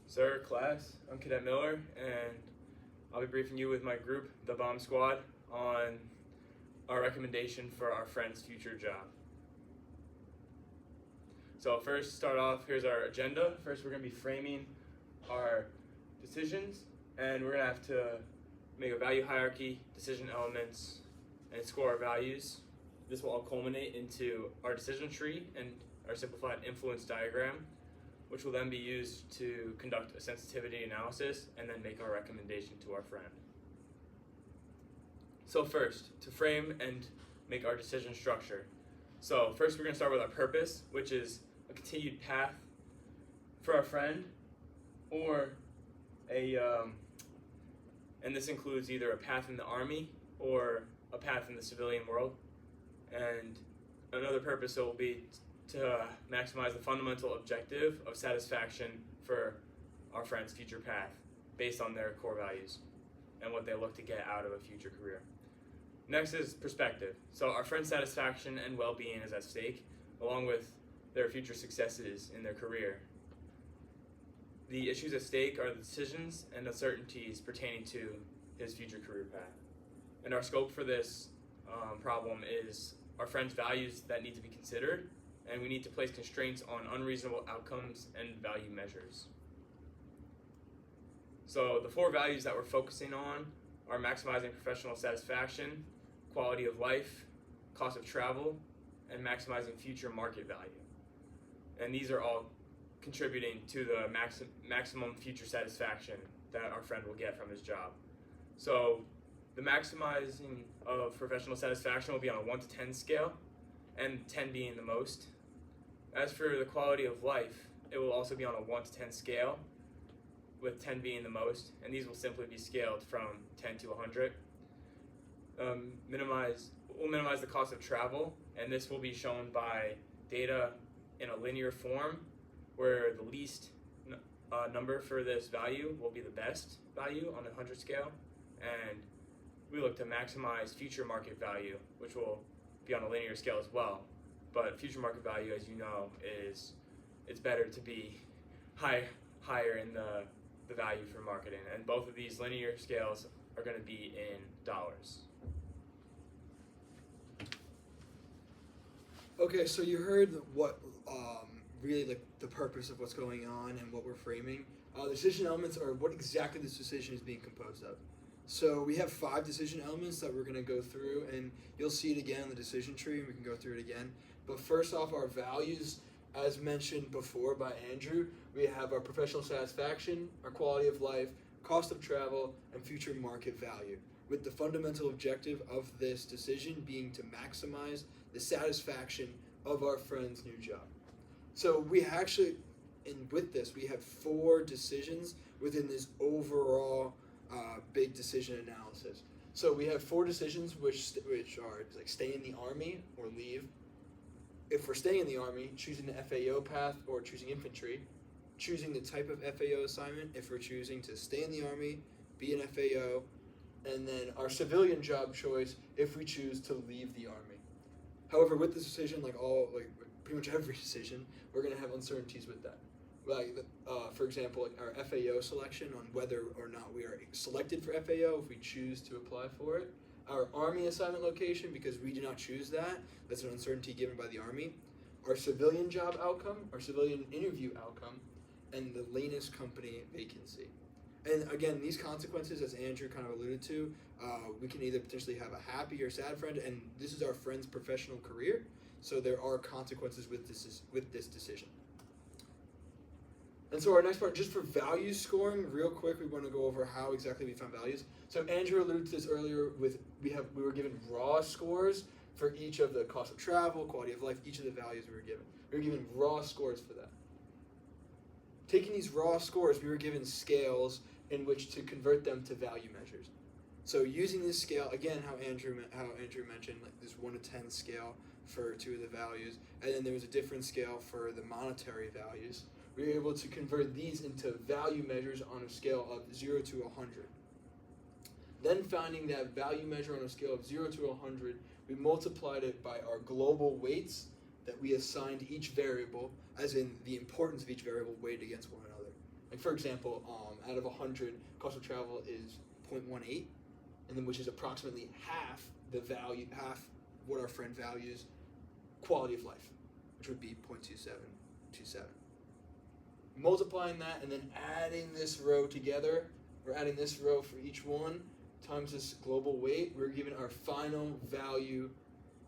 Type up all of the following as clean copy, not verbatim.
Sir, class, I'm Cadet Miller, and I'll be briefing you with my group, the Bomb Squad, on our recommendation for our friend's future job. So first, start off, here's our agenda. First, we're going to be framing our decisions, and we're going to have to make a value hierarchy, decision elements, and score our values. This will all culminate into our decision tree and our simplified influence diagram, which will then be used to conduct a sensitivity analysis and then make our recommendation to our friend. So first, to frame and make our decision structure. So first we're going to start with our purpose, which is a continued path for our friend, or and this includes either a path in the Army or a path in the civilian world. And another purpose will be to maximize the fundamental objective of satisfaction for our friend's future path based on their core values and what they look to get out of a future career. Next is perspective. So our friend's satisfaction and well-being is at stake, along with their future successes in their career. The issues at stake are the decisions and uncertainties pertaining to his future career path. And our scope for this problem is our friend's values that need to be considered, and we need to place constraints on unreasonable outcomes and value measures. So the four values that we're focusing on are maximizing professional satisfaction, quality of life, cost of travel, and maximizing future market value. And these are all contributing to the maximum future satisfaction that our friend will get from his job. So the maximizing of professional satisfaction will be on a 1 to 10 scale, and 10 being the most. As for the quality of life, it will also be on a 1 to 10 scale, with 10 being the most, and these will simply be scaled from 10 to 100. We'll minimize the cost of travel, and this will be shown by data in a linear form, where the least number for this value will be the best value on the 100 scale, and we look to maximize future market value, which will be on a linear scale as well. But future market value, as you know, it's better to be higher in the value for marketing, and both of these linear scales are going to be in dollars. Okay, so you heard what really like the purpose of what's going on and what we're framing. The decision elements are what exactly this decision is being composed of. So we have 5 decision elements that we're going to go through, and you'll see it again in the decision tree, and we can go through it again. But first off, our values, as mentioned before by Andrew, we have our professional satisfaction, our quality of life, cost of travel, and future market value, with the fundamental objective of this decision being to maximize the satisfaction of our friend's new job. So we actually, and with this, we have 4 decisions within this overall big decision analysis. So we have 4 decisions which are like stay in the Army or leave. If we're staying in the Army, choosing the FAO path or choosing infantry, choosing the type of FAO assignment if we're choosing to stay in the Army, be an FAO, and then our civilian job choice if we choose to leave the Army. However, with this decision, like pretty much every decision, we're going to have uncertainties with that. For example, like our FAO selection on whether or not we are selected for FAO if we choose to apply for it. Our Army assignment location, because we do not choose that, that's an uncertainty given by the Army. Our civilian job outcome, our civilian interview outcome, and the latest company vacancy. And again, these consequences, as Andrew kind of alluded to, we can either potentially have a happy or sad friend, and this is our friend's professional career, so there are consequences with this decision. And so our next part, just for value scoring, real quick, we want to go over how exactly we found values. So Andrew alluded to this earlier with we were given raw scores for each of the cost of travel, quality of life, each of the values we were given. We were given raw scores for that. Taking these raw scores, we were given scales in which to convert them to value measures. So using this scale, again, how Andrew mentioned, like this 1 to 10 scale for 2 of the values, and then there was a different scale for the monetary values. We were able to convert these into value measures on a scale of 0 to 100. Then finding that value measure on a scale of 0 to 100, we multiplied it by our global weights that we assigned each variable, as in the importance of each variable weighed against one another. Like for example, out of 100, cost of travel is 0.18, and then which is approximately half the value, half what our friend values quality of life, which would be 0.2727. Multiplying that and then adding this row together, we're adding this row for each one times this global weight, we're given our final value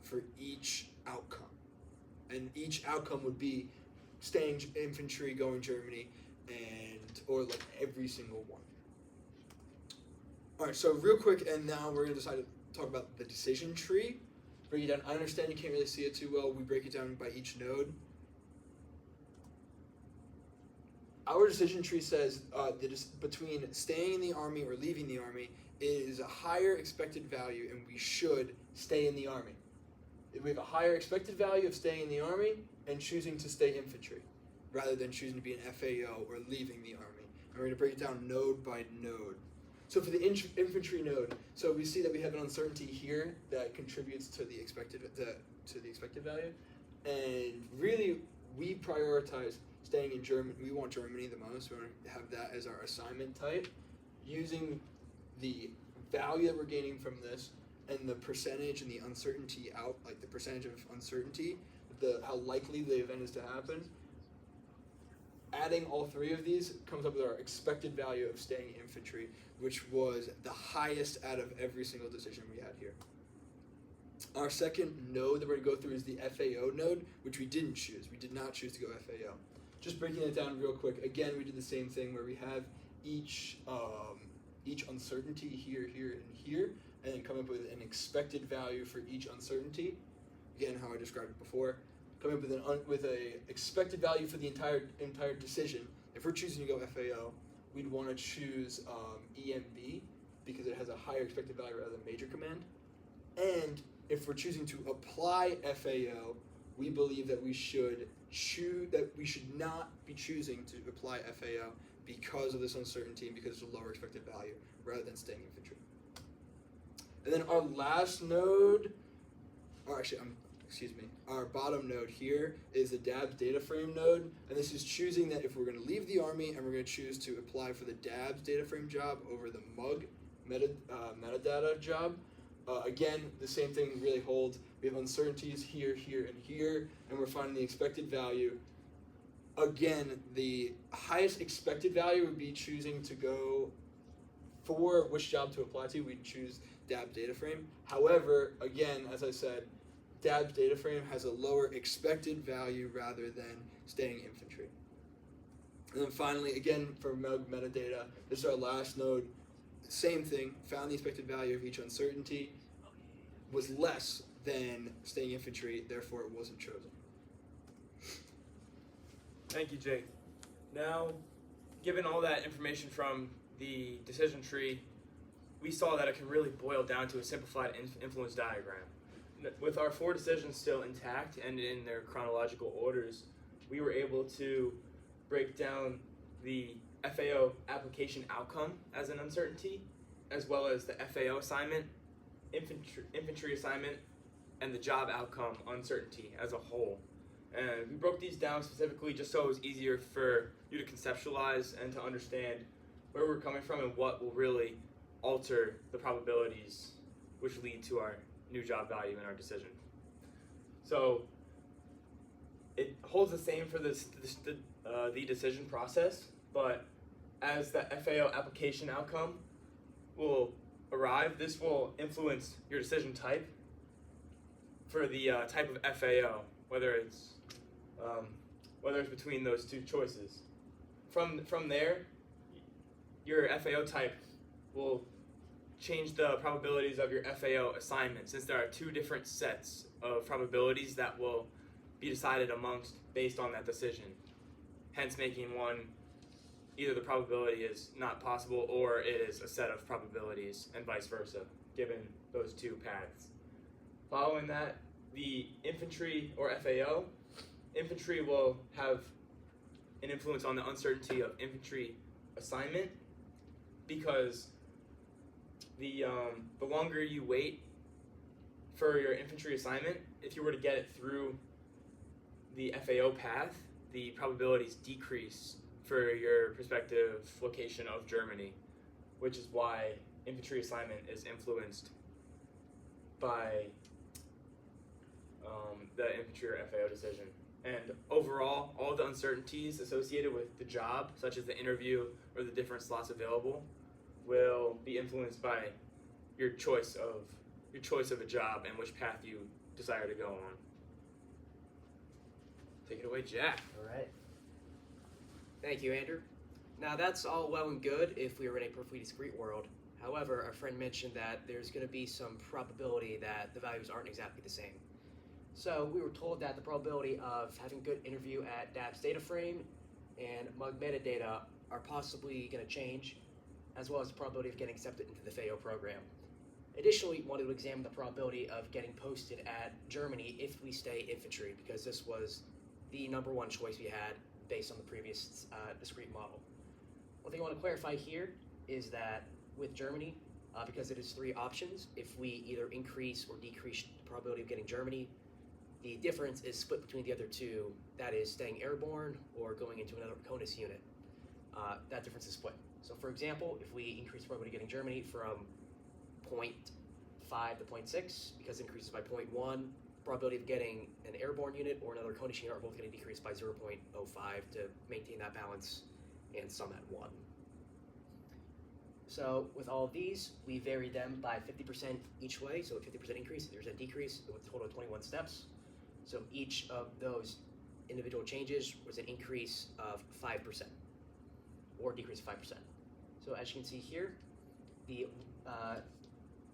for each outcome. And each outcome would be staying infantry, going Germany, or like every single one. All right, so real quick, and now we're gonna decide to talk about the decision tree. Break it down. I understand you can't really see it too well. We break it down by each node. Our decision tree says between staying in the army or leaving the army is a higher expected value, and we should stay in the army. We have a higher expected value of staying in the army and choosing to stay infantry, rather than choosing to be an FAO or leaving the army. And we're going to break it down node by node. So for the infantry node, so we see that we have an uncertainty here that contributes to the expected value, and really we prioritize staying in Germany. We want Germany the most. We want to have that as our assignment type, using the value that we're gaining from this and the percentage and the uncertainty out, like the percentage of uncertainty, how likely the event is to happen. Adding all three of these comes up with our expected value of staying infantry, which was the highest out of every single decision we had here. Our second node that we're going to go through is the FAO node, which we didn't choose. We did not choose to go FAO. Just breaking it down real quick. Again, we did the same thing where we have each uncertainty here, here, and here, and then come up with an expected value for each uncertainty. Again, how I described it before. Come up with a expected value for the entire decision. If we're choosing to go FAO, we'd want to choose EMB because it has a higher expected value rather than major command. And if we're choosing to apply FAO, we believe that we should not be choosing to apply FAO because of this uncertainty and because of the lower expected value rather than staying infantry. And then our last node, our bottom node here is the DABS data frame node, and this is choosing that if we're going to leave the army and we're going to choose to apply for the DABS data frame job over the MUG metadata job. Again, the same thing really holds. We have uncertainties here, here, and here, and we're finding the expected value. Again, the highest expected value would be choosing to go for which job to apply to. We'd choose DABS data frame. However, again, as I said, DABS data frame has a lower expected value rather than staying infantry. And then finally, again, for MUG metadata, this is our last node. Same thing, found the expected value of each uncertainty was less than staying infantry, therefore it wasn't chosen. Thank you, Jake. Now, given all that information from the decision tree, we saw that it can really boil down to a simplified influence diagram. With our 4 decisions still intact and in their chronological orders, we were able to break down the FAO application outcome as an uncertainty, as well as the FAO assignment, infantry assignment, and the job outcome uncertainty as a whole. And we broke these down specifically just so it was easier for you to conceptualize and to understand where we're coming from and what will really alter the probabilities which lead to our new job value in our decision. So it holds the same for the decision process, but as the FAO application outcome will arrive, this will influence your decision type for the type of FAO, whether it's between those two choices. From there, your FAO type will change the probabilities of your FAO assignment, since there are 2 different sets of probabilities that will be decided amongst based on that decision, hence making one either the probability is not possible or it is a set of probabilities, and vice versa, given those 2 paths. Following that, the infantry or FAO, infantry will have an influence on the uncertainty of infantry assignment, because the longer you wait for your infantry assignment, if you were to get it through the FAO path, the probabilities decrease for your prospective location of Germany, which is why infantry assignment is influenced by the infantry or FAO decision. And overall, all the uncertainties associated with the job, such as the interview or the different slots available, will be influenced by your choice of a job and which path you desire to go on. Take it away, Jack. All right. Thank you, Andrew. Now, that's all well and good if we were in a perfectly discrete world. However, our friend mentioned that there's going to be some probability that the values aren't exactly the same. So we were told that the probability of having good interview at DABS data frame and MUG metadata are possibly going to change, as well as the probability of getting accepted into the FAO program. Additionally, we wanted to examine the probability of getting posted at Germany if we stay infantry, because this was the number one choice we had based on the previous discrete model. One thing I want to clarify here is that with Germany, because it is three options, if we either increase or decrease the probability of getting Germany, the difference is split between the other two, that is staying airborne or going into another CONUS unit. That difference is split. So for example, if we increase the probability of getting Germany from 0.5 to 0.6, because it increases by 0.1, probability of getting an airborne unit or another CONUS unit are both going to decrease by 0.05 to maintain that balance and sum at 1. So with all of these, we vary them by 50% each way, so a 50% increase, 50% decrease, with a total of 21 steps. So each of those individual changes was an increase of 5%, or decrease of 5%. So as you can see here, the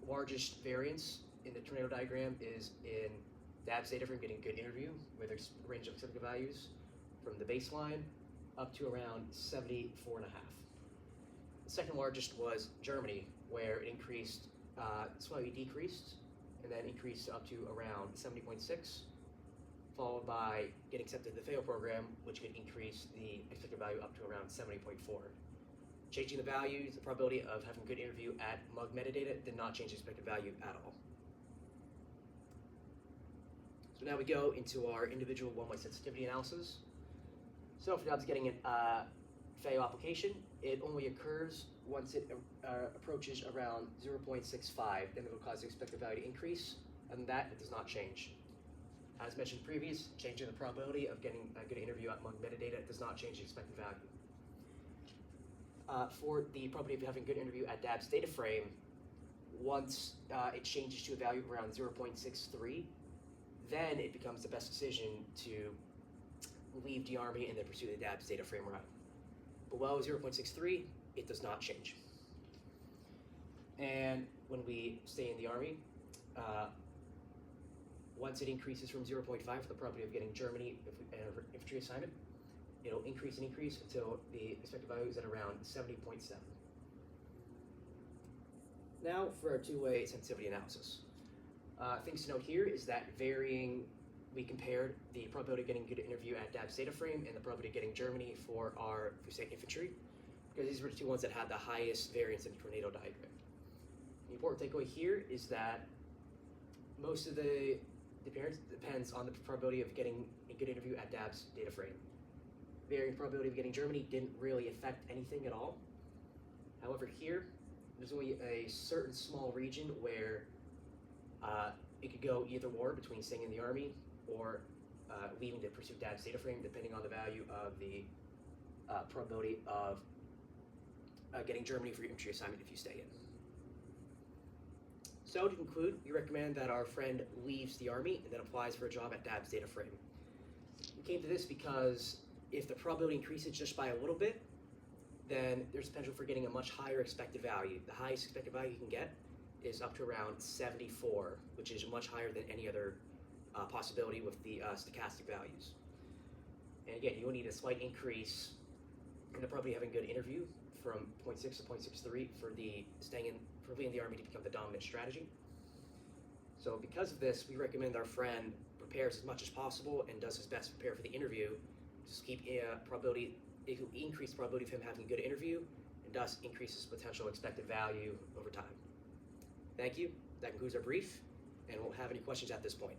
largest variance in the tornado diagram is in DABS data frame getting good interview, with a range of acceptable values from the baseline up to around 74.5. The second largest was Germany, where it increased, slightly decreased, and then increased up to around 70.6, followed by getting accepted to the FAO program, which could increase the expected value up to around 70.4. Changing the values, the probability of having a good interview at MUG metadata did not change the expected value at all. So now we go into our individual one-way sensitivity analysis. So for jobs getting an FAO application, it only occurs once it approaches around 0.65, then it will cause the expected value to increase, and that it does not change. As mentioned previous, changing the probability of getting a good interview at MUG metadata does not change the expected value. For the probability of having a good interview at DABS data frame, once it changes to a value around 0.63, then it becomes the best decision to leave the Army and then pursue the DABS data frame route. Below 0.63, it does not change. And when we stay in the Army, once it increases from 0.5 for the probability of getting Germany infantry assignment, it'll increase and increase until the expected value is at around 70.7. Now for our two-way sensitivity analysis. Things to note here is that we compared the probability of getting a good interview at DABS data frame and the probability of getting Germany for our infantry, because these were the two ones that had the highest variance in the tornado diagram. The important takeaway here is that most of the variance depends on the probability of getting a good interview at DABS data frame. Varying probability of getting Germany didn't really affect anything at all. However, here, there's only a certain small region where it could go either or, between staying in the Army or leaving to pursue DABS data frame, depending on the value of the probability of getting Germany for your infantry assignment if you stay in. So to conclude, we recommend that our friend leaves the Army and then applies for a job at DABS data frame. We came to this because if the probability increases just by a little bit, then there's potential for getting a much higher expected value. The highest expected value you can get is up to around 74, which is much higher than any other possibility with the stochastic values. And again, you will need a slight increase in the probability of having a good interview from 0.6 to 0.63 for leaving the Army to become the dominant strategy. So because of this, we recommend our friend prepares as much as possible and does his best to prepare for the interview. Just keep probability, it will increase the probability of him having a good interview, and thus increases potential expected value over time. Thank you. That concludes our brief, and we'll have any questions at this point.